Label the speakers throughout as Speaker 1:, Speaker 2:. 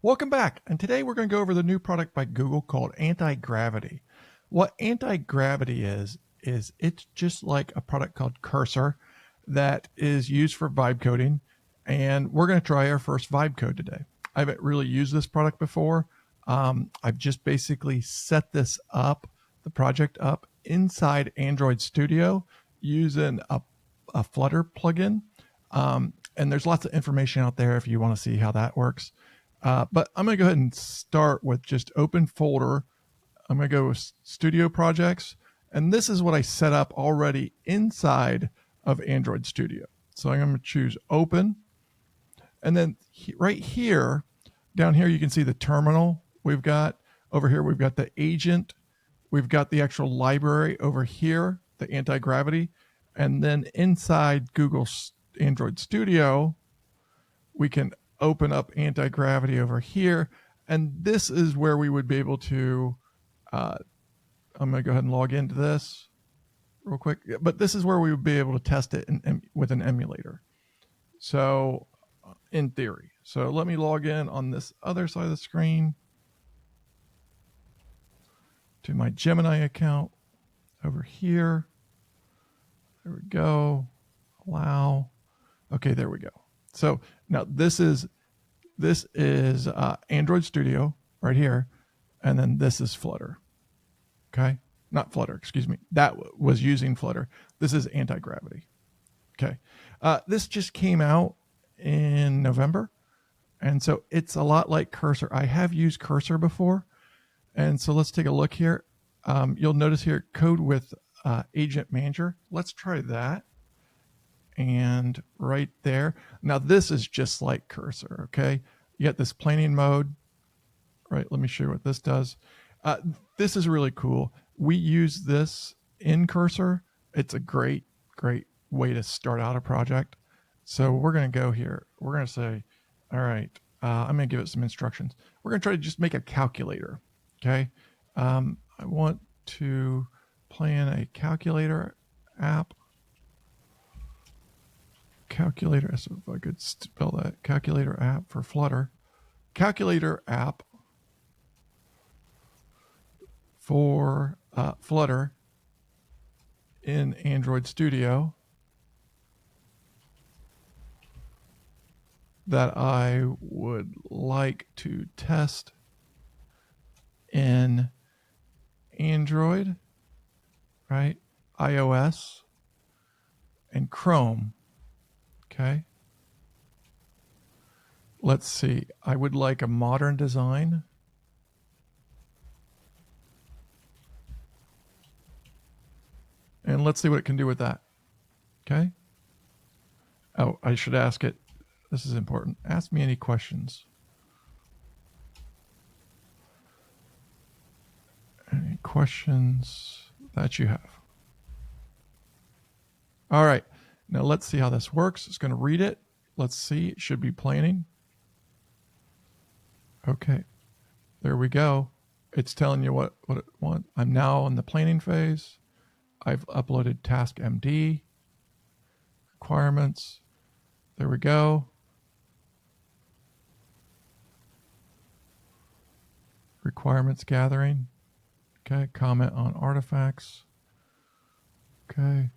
Speaker 1: Welcome back, and today we're going to go over the new product by Google called Antigravity. What Antigravity is it's just like a product called Cursor that is used for vibe coding, and we're going to try our first vibe code today. I haven't really used this product before. I've just basically set this up, the project up inside Android Studio using a Flutter plugin. And there's lots of information out there if you want to see how that works. But I'm going to go ahead and start with just open folder. I'm going to go with Studio Projects. And this is what I set up already inside of Android Studio. So I'm going to choose Open. And then right here, down here, you can see the terminal we've got. Over here, we've got the agent. We've got the actual library over here, the anti-gravity. And then inside Google Android Studio, we can open up anti-gravity over here. And this is where we would be able to, I'm going to go ahead and log into this real quick. But this is where we would be able to test it with an emulator. So in theory. So let me log in on this other side of the screen to my Gemini account over here. There we go. Allow. Okay, there we go. So now this is Android Studio right here, and then this is Flutter. Okay, not Flutter, excuse me. That was using Flutter. This is anti-gravity. Okay, this just came out in November, and so it's a lot like Cursor. I have used Cursor before, and so let's take a look here. You'll notice here code with Agent Manager. Let's try that. And right there. Now this is just like Cursor, okay? You got this planning mode, right? Let me show you what this does. This is really cool. We use this in Cursor. It's a great way to start out a project. So we're gonna go here. We're gonna say, all right, I'm gonna give it some instructions. We're gonna try to just make a calculator, okay? I want to plan a calculator app. Calculator, so if I could spell that, calculator app for Flutter. Calculator app for Flutter in Android Studio that I would like to test in Android, right? iOS and Chrome. Okay. Let's see. I would like a modern design. And let's see what it can do with that. Okay. Oh, I should ask it. This is important. Ask me any questions. Any questions that you have? All right. Now let's see how this works. It's going to read it. Let's see. It should be planning. Okay. There we go. It's telling you what it wants. I'm now in the planning phase. I've uploaded task MD. Requirements. There we go. Requirements gathering. Okay. Comment on artifacts. Okay.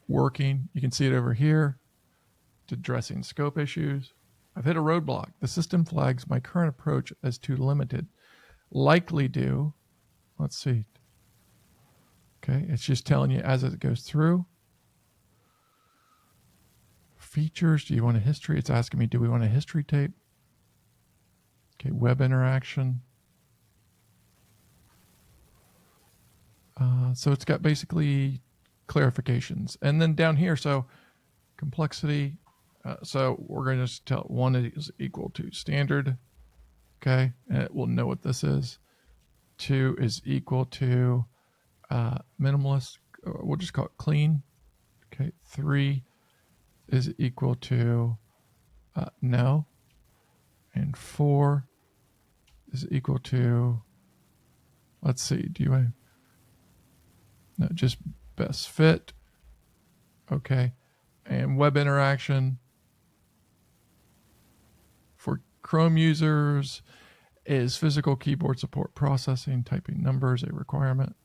Speaker 1: Working. You can see it over here. It's addressing scope issues. I've hit a roadblock. The system flags my current approach as too limited. Likely due. Let's see. Okay, it's just telling you as it goes through. Features. Do you want a history? It's asking me, do we want a history tape? Okay, web interaction. So it's got basically clarifications. And then down here, so complexity. So we're going to just tell 1 is equal to standard. Okay, and it will know what this is. 2 is equal to minimalist. We'll just call it clean. Okay, 3 is equal to no. And 4 is equal to, let's see, do you want to, no, just best fit. Okay. And web interaction for Chrome users Is physical keyboard support processing, typing numbers a requirement?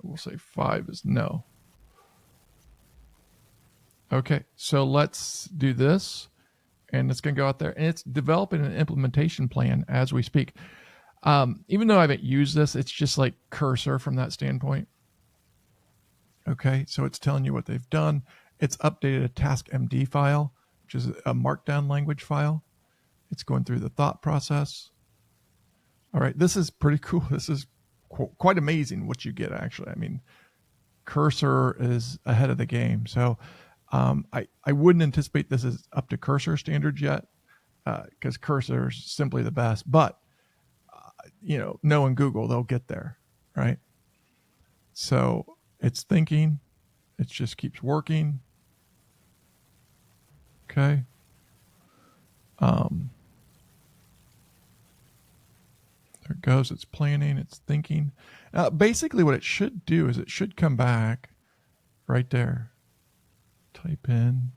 Speaker 1: We'll say 5 is no. Okay, so let's do this, and it's going to go out there, and it's developing an implementation plan as we speak. Even though I haven't used this, it's just like Cursor from that standpoint. Okay, so it's telling you what they've done. It's updated a taskmd file, which is a markdown language file. It's going through the thought process. All right, this is pretty cool. This is quite amazing what you get, actually. I mean, Cursor is ahead of the game. So I wouldn't anticipate this is up to Cursor standards yet, because Cursor is simply the best. But, knowing Google, they'll get there, right? So it's thinking. It just keeps working. Okay. There it goes. It's planning. It's thinking. Basically, what it should do is it should come back right there. Type in.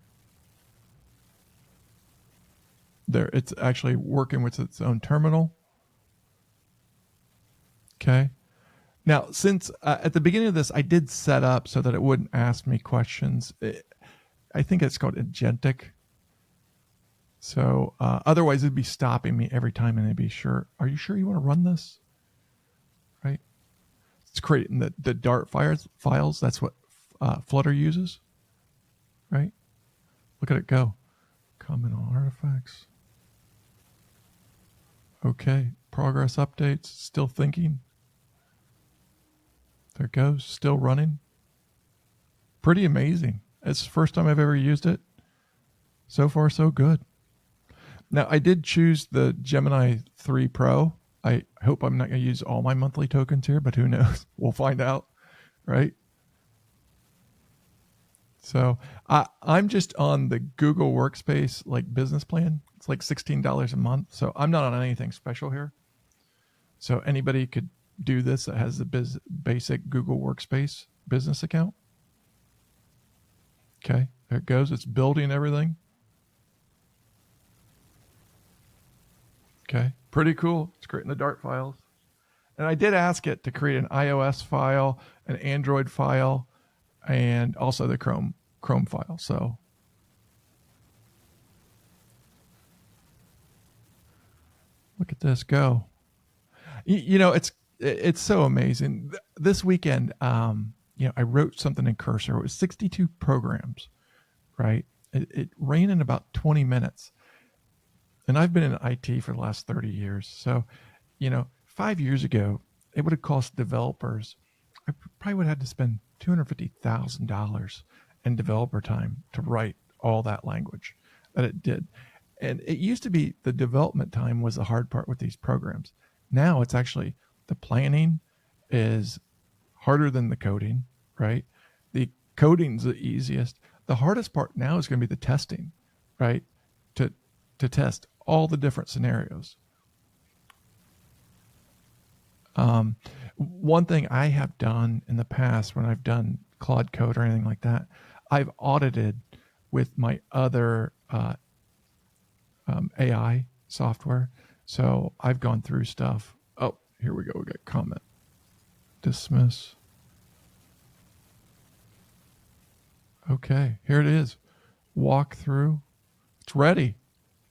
Speaker 1: There. It's actually working with its own terminal. Okay. Now, since at the beginning of this, I did set up so that it wouldn't ask me questions. I think it's called agentic. So otherwise, it'd be stopping me every time, and it'd be sure. Are you sure you want to run this? Right. It's creating the Dart files. That's what Flutter uses. Right. Look at it go. Comment on artifacts. Okay. Progress updates. Still thinking. There it goes. Still running. Pretty amazing. It's the first time I've ever used it. So far, so good. Now, I did choose the Gemini 3 Pro. I hope I'm not going to use all my monthly tokens here, but who knows? We'll find out, right? So I'm just on the Google Workspace business plan. It's like $16 a month. So I'm not on anything special here. So anybody could do this that has the basic Google Workspace business account. Okay, there it goes. It's building everything. Okay, pretty cool. It's creating the Dart files. And I did ask it to create an iOS file, an Android file, and also the Chrome file. So look at this go. It's so amazing. This weekend, I wrote something in Cursor. It was 62 programs, right? It ran in about 20 minutes. And I've been in IT for the last 30 years. So, 5 years ago, it would have cost developers, I probably would have had to spend $250,000 in developer time to write all that language that it did. And it used to be the development time was the hard part with these programs. Now it's actually the planning is harder than the coding, right? The coding's the easiest. The hardest part now is going to be the testing, right? To test all the different scenarios. One thing I have done in the past when I've done Claude Code or anything like that, I've audited with my other AI software. So I've gone through stuff. Oh, here we go. We got comment. Dismiss. Okay, here it is. Walk through. It's ready.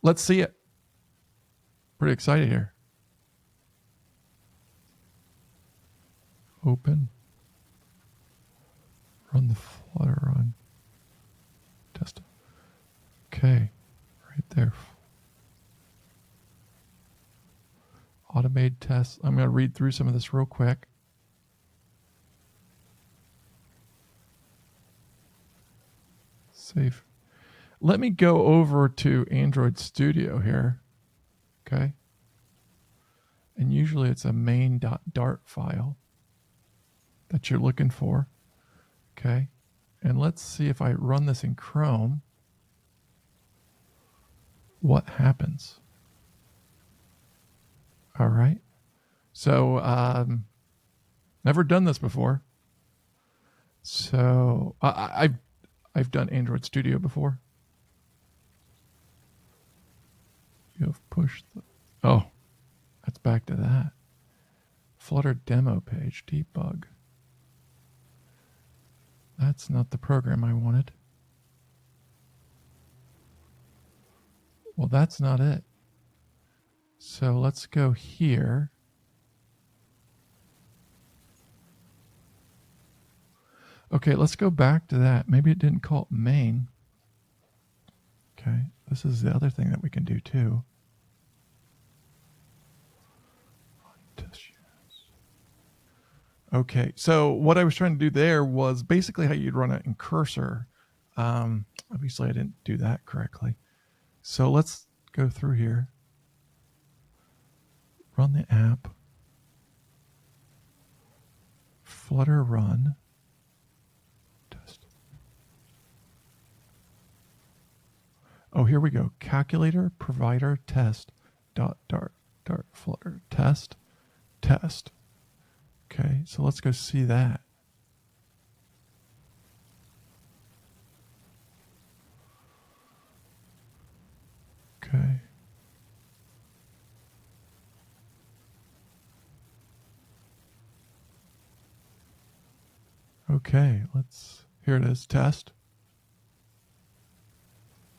Speaker 1: Let's see it. Pretty excited here. Open. Run the Flutter run. Test it. Okay, right there. Automated tests. I'm going to read through some of this real quick. Save. Let me go over to Android Studio here. Okay. And usually it's a main.dart file that you're looking for. Okay. And let's see if I run this in Chrome, what happens. All right. So, never done this before. So I've done Android Studio before. You have pushed the, oh, that's better. back to that. Flutter demo page, debug. That's not the program I wanted. Well, that's not it. So let's go here. Okay, let's go back to that. Maybe it didn't call it main. Okay, this is the other thing that we can do too. Okay, so what I was trying to do there was basically how you'd run it in Cursor. Obviously, I didn't do that correctly. So let's go through here. Run the app. Flutter run. Test. Oh, here we go. Calculator provider test dot dart flutter test. Okay, so let's go see that. Okay. Okay, here it is, test.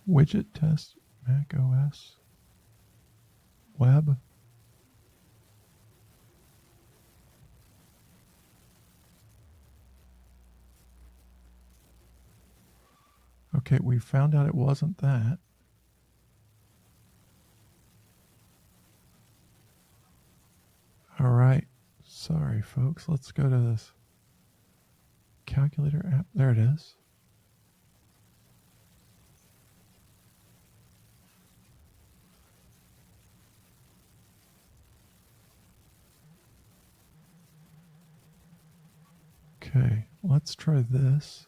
Speaker 1: Widget test, Mac OS, web. Okay, we found out it wasn't that. All right, sorry folks, let's go to this calculator app. There it is. Okay, let's try this.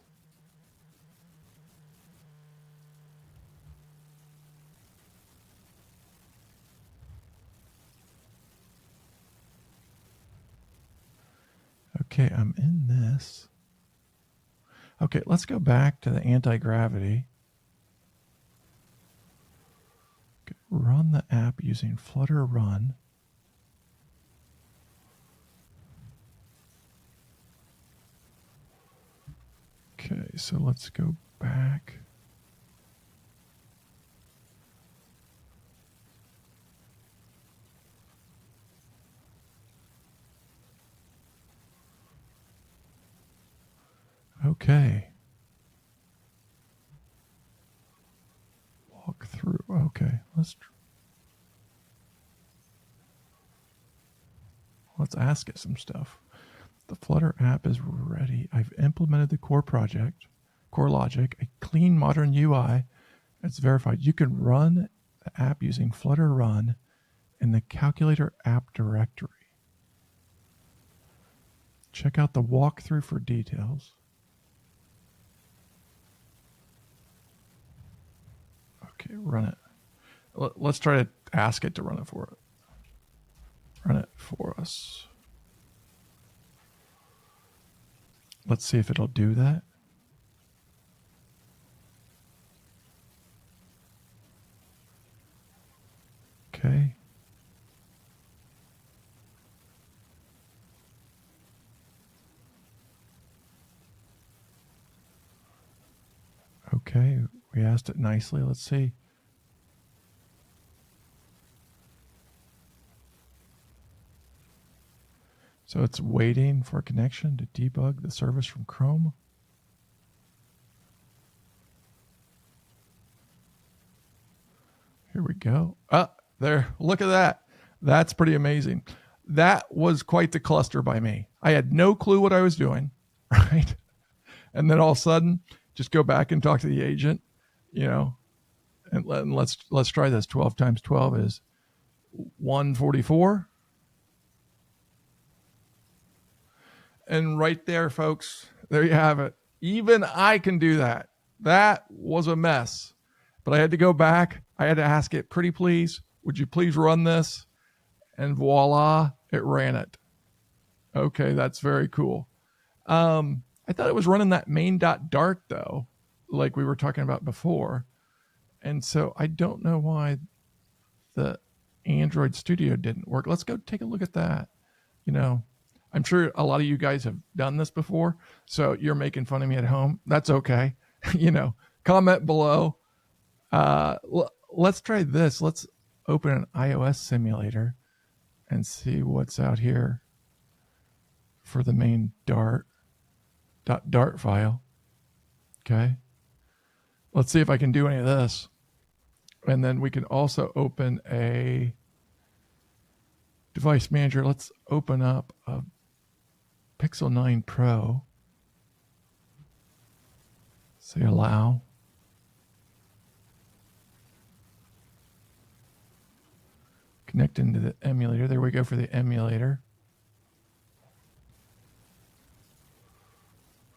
Speaker 1: Okay, I'm in this. Okay, let's go back to the anti-gravity. Okay, run the app using Flutter run. Okay, so let's go back. Okay. Walk through. Okay, let's ask it some stuff. The Flutter app is ready. I've implemented the core logic, a clean modern UI. It's verified. You can run the app using Flutter run in the calculator app directory. Check out the walkthrough for details. Okay, run it. Let's try to ask it to run it for it. Run it for us. Let's see if it'll do that. Okay. Okay, we asked it nicely. Let's see. So it's waiting for a connection to debug the service from Chrome. Here we go. There, look at that. That's pretty amazing. That was quite the cluster by me. I had no clue what I was doing, right? And then all of a sudden, just go back and talk to the agent, and let's try this. 12 times 12 is 144. And right there, folks, there you have it. Even I can do that. That was a mess. But I had to go back. I had to ask it, pretty please, would you please run this? And voila, it ran it. Okay, that's very cool. I thought it was running that main.dart, though, like we were talking about before. And so I don't know why Android Studio didn't work. Let's go take a look at that. You know, I'm sure a lot of you guys have done this before, so you're making fun of me at home. That's okay. Comment below. Let's try this. Let's open an iOS simulator and see what's out here for the main Dart file. Okay. Let's see if I can do any of this. And then we can also open a device manager. Let's open up a Pixel 9 Pro. Say allow. Connect into the emulator. There we go for the emulator.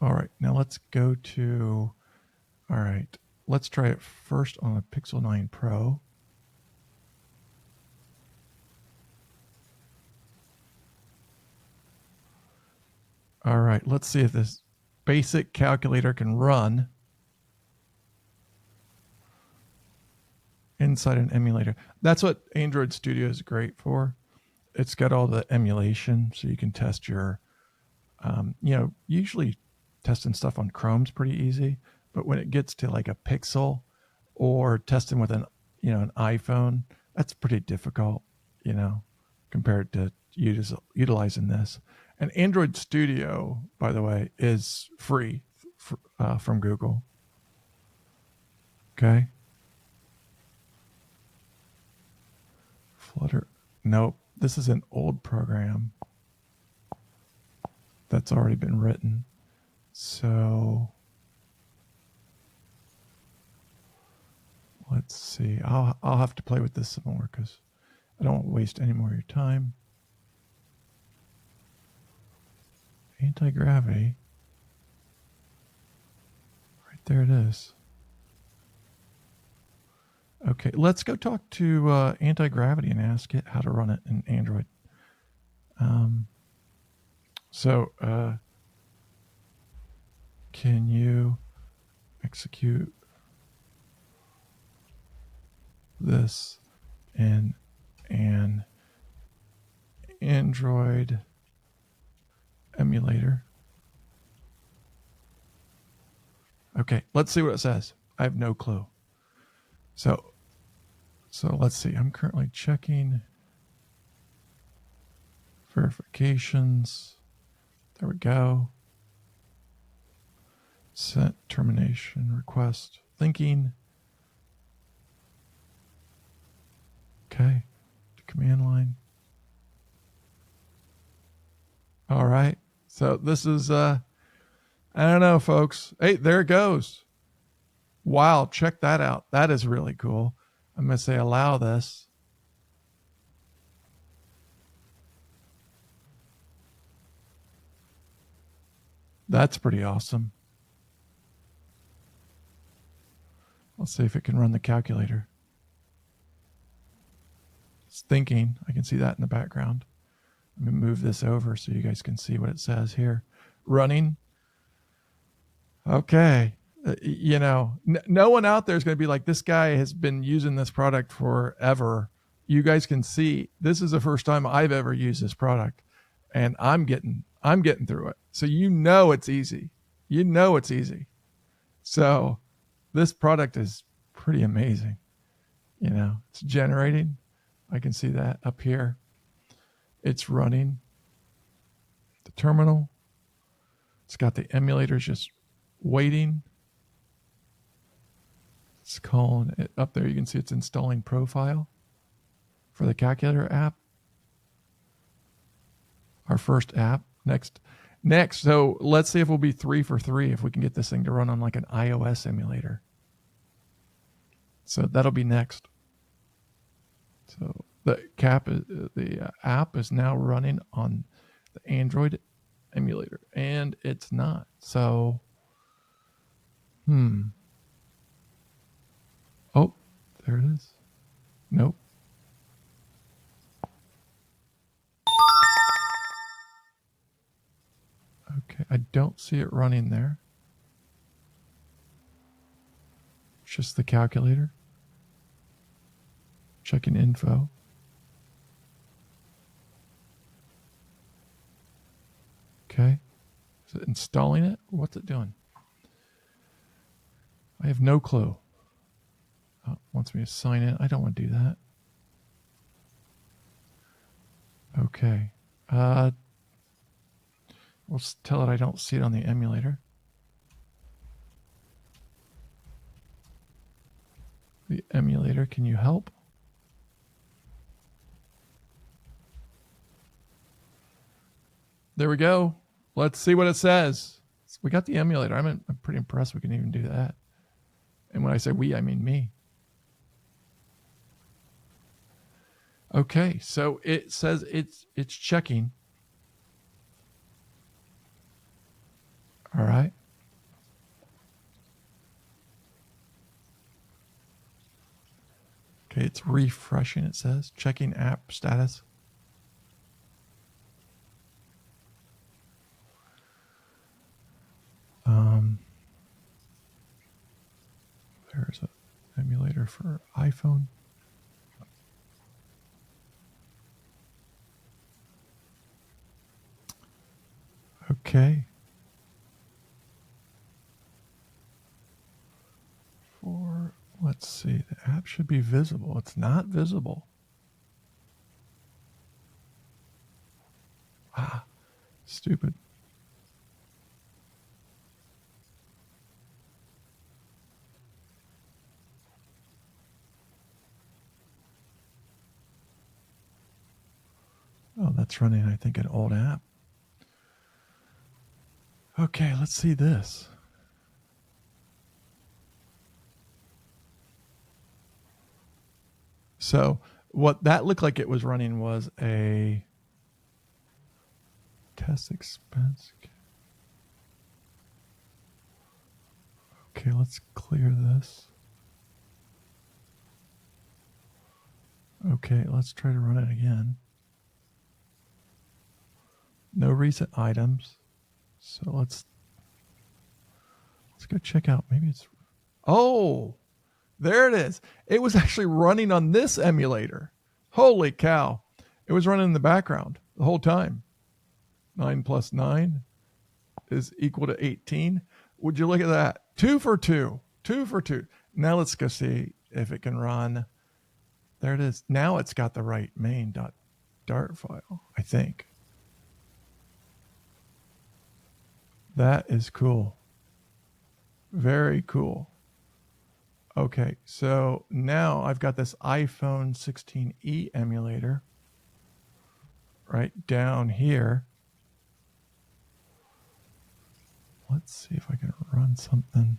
Speaker 1: All right, now let's go to, all right, let's try it first on a Pixel 9 Pro. All right, let's see if this basic calculator can run inside an emulator. That's what Android Studio is great for. It's got all the emulation, so you can test your, usually testing stuff on Chrome's pretty easy, but when it gets to like a Pixel or testing with an iPhone, that's pretty difficult, compared to utilizing this. And Android Studio, by the way, is free from Google. Okay. Flutter. Nope. This is an old program that's already been written. So let's see. I'll have to play with this some more because I don't want to waste any more of your time. Antigravity. Right there it is. Okay, let's go talk to Antigravity and ask it how to run it in Android. Can you execute this in an Android emulator? Okay, let's see what it says. I have no clue. So let's see. I'm currently checking verifications. There we go. Set termination request. Thinking. Okay. To command line. All right. So this is, I don't know, folks. Hey, there it goes. Wow. Check that out. That is really cool. I'm going to say allow this. That's pretty awesome. Let's see if it can run the calculator. It's thinking. I can see that in the background. Let me move this over so you guys can see what it says here. Running. Okay. No one out there is going to be like, this guy has been using this product forever. You guys can see this is the first time I've ever used this product, and I'm getting through it. So it's easy. It's easy. So this product is pretty amazing. It's generating. I can see that up here. It's running the terminal. It's got the emulators just waiting. It's calling it up there. You can see it's installing profile for the calculator app. Our first app. Next. So let's see if we'll be 3 for 3 if we can get this thing to run on like an iOS emulator. So that'll be next. So the app is now running on the Android emulator, and it's not. So, Oh, there it is. Nope. Okay, I don't see it running there. It's just the calculator. Checking info. Okay. Is it installing it? What's it doing? I have no clue. Oh, it wants me to sign in. I don't want to do that. Okay. We'll tell it I don't see it on the emulator. The emulator, can you help? There we go. Let's see what it says. We got the emulator. I'm pretty impressed we can even do that. And when I say we, I mean me. Okay, so it says it's checking. All right. Okay, it's refreshing, it says. Checking app status. There's an emulator for iPhone. Okay. Let's see, the app should be visible. It's not visible. Ah, stupid. Oh, that's running, I think, an old app. Okay, let's see this. So what that looked like it was running was a test expense. Okay, let's clear this. Okay, let's try to run it again. No recent items. So let's go check out. Maybe it's, oh, there it is. It was actually running on this emulator. Holy cow. It was running in the background the whole time. 9 plus 9 is equal to 18. Would you look at that? 2 for 2. 2 for 2. Now let's go see if it can run. There it is. Now it's got the right main.dart file, I think. That is cool. Very cool. Okay, so now I've got this iPhone 16e emulator right down here. Let's see if I can run something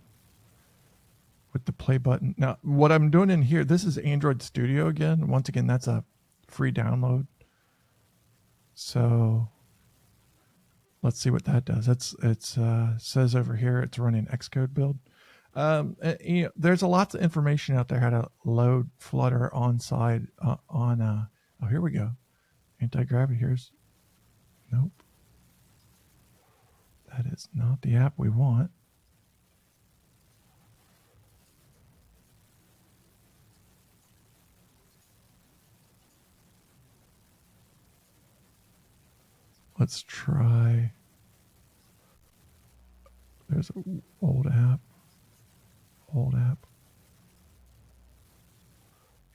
Speaker 1: with the play button. Now, what I'm doing in here, this is Android Studio again. Once again, that's a free download. So let's see what that does. It says over here it's running Xcode build. There's a lots of information out there how to load Flutter on side oh, here we go. Anti-gravity. Here's, nope. That is not the app we want. Let's try. There's an old app. Old app.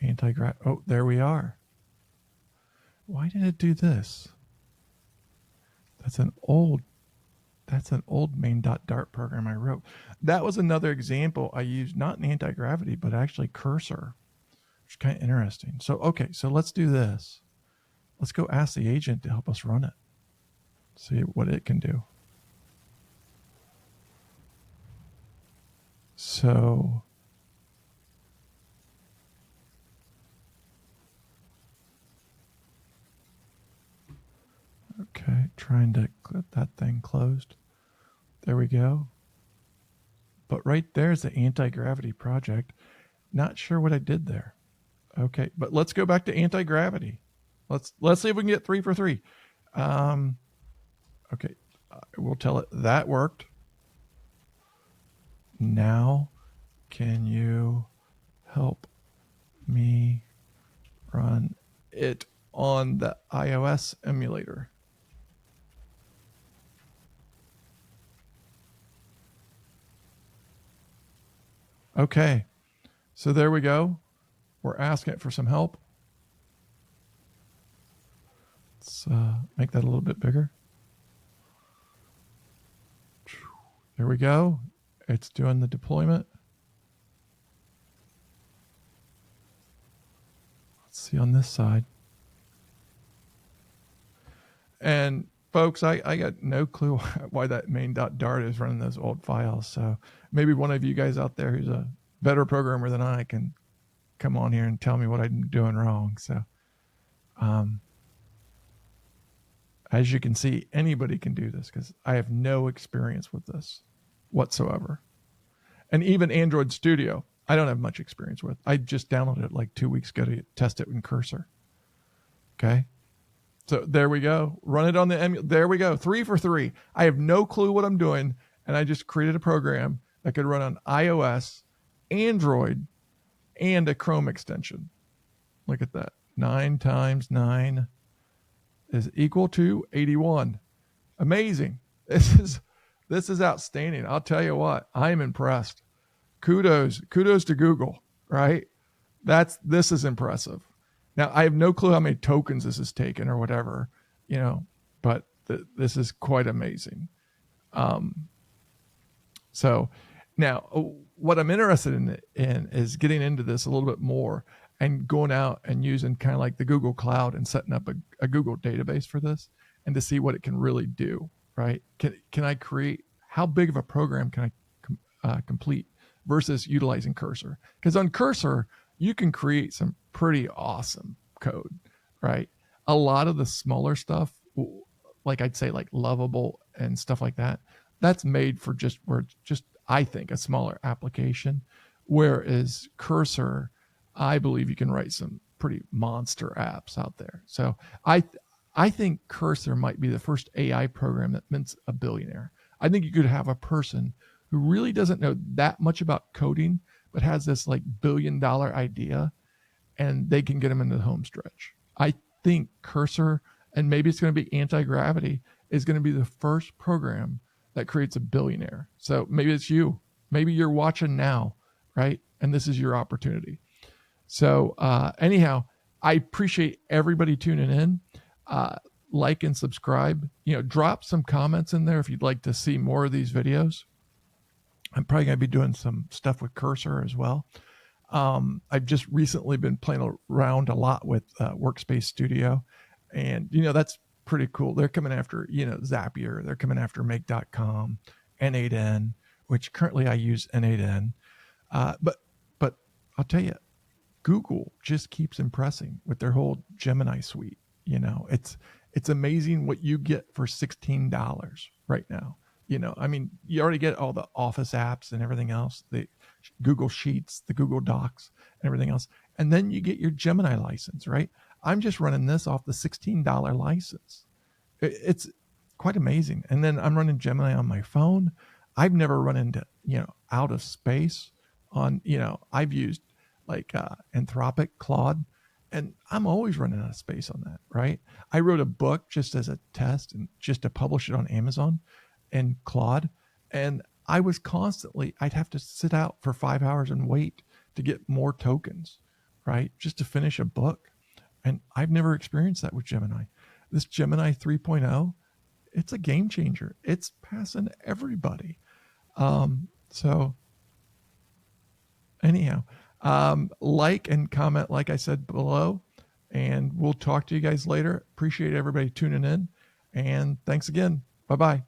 Speaker 1: Anti-gravity. Oh, there we are. Why did it do this? That's an old main.dart program I wrote. That was another example I used, not in anti-gravity, but actually cursor, which is kind of interesting. So, okay, so let's do this. Let's go ask the agent to help us run it. See what it can do. So okay, trying to get that thing closed. There we go. But right there's the anti-gravity project. Not sure what I did there. Okay, but let's go back to anti-gravity. Let's see if we can get 3 for 3. Okay, we'll tell it that worked. Now, can you help me run it on the iOS emulator? Okay. So there we go. We're asking it for some help. Let's make that a little bit bigger. There we go. It's doing the deployment. Let's see on this side. And folks, I got no clue why that main.dart is running those old files. So maybe one of you guys out there who's a better programmer than I can come on here and tell me what I'm doing wrong. So as you can see, anybody can do this because I have no experience with this whatsoever. And even Android Studio, I don't have much experience with. I just downloaded it like 2 weeks ago to test it in Cursor. Okay. So there we go. Run it on the emulator. There we go. 3 for 3. I have no clue what I'm doing. And I just created a program that could run on iOS, Android, and a Chrome extension. Look at that. 9 times 9 is equal to 81. Amazing. This is outstanding. I'll tell you what, I'm impressed. Kudos to Google, right? This is impressive. Now, I have no clue how many tokens this has taken or whatever, but this is quite amazing. So now what I'm interested in is getting into this a little bit more and going out and using kind of like the Google Cloud and setting up a Google database for this and to see what it can really do, right? Can I create, how big of a program can I complete versus utilizing Cursor? Because on Cursor, you can create some pretty awesome code, right? A lot of the smaller stuff, like I'd say like Lovable and stuff like that, that's made for just I think a smaller application. Whereas Cursor, I believe you can write some pretty monster apps out there. So I think Cursor might be the first AI program that mints a billionaire. I think you could have a person who really doesn't know that much about coding, but has this like $1 billion idea, and they can get them into the home stretch. I think Cursor, and maybe it's going to be Antigravity, is going to be the first program that creates a billionaire. So maybe it's you. Maybe you're watching now, right? And this is your opportunity. So anyhow, I appreciate everybody tuning in. Like and subscribe. Drop some comments in there if you'd like to see more of these videos. I'm probably going to be doing some stuff with Cursor as well. I've just recently been playing around a lot with Workspace Studio, and that's pretty cool. They're coming after Zapier. They're coming after Make.com, N8N, which currently I use N8N. But I'll tell you, Google just keeps impressing with their whole Gemini suite. It's amazing what you get for $16 right now. I mean, you already get all the Office apps and everything else, the Google Sheets, the Google Docs, and everything else. And then you get your Gemini license, right? I'm just running this off the $16 license. It's quite amazing. And then I'm running Gemini on my phone. I've never run into, out of space on, I've used like Anthropic, Claude, and I'm always running out of space on that, right? I wrote a book just as a test and just to publish it on Amazon and Claude. And I'd have to sit out for 5 hours and wait to get more tokens, right? Just to finish a book. And I've never experienced that with Gemini. This Gemini 3.0, it's a game changer. It's passing everybody. So anyhow, like and comment, like I said below, and we'll talk to you guys later. Appreciate everybody tuning in. And thanks again. Bye-bye.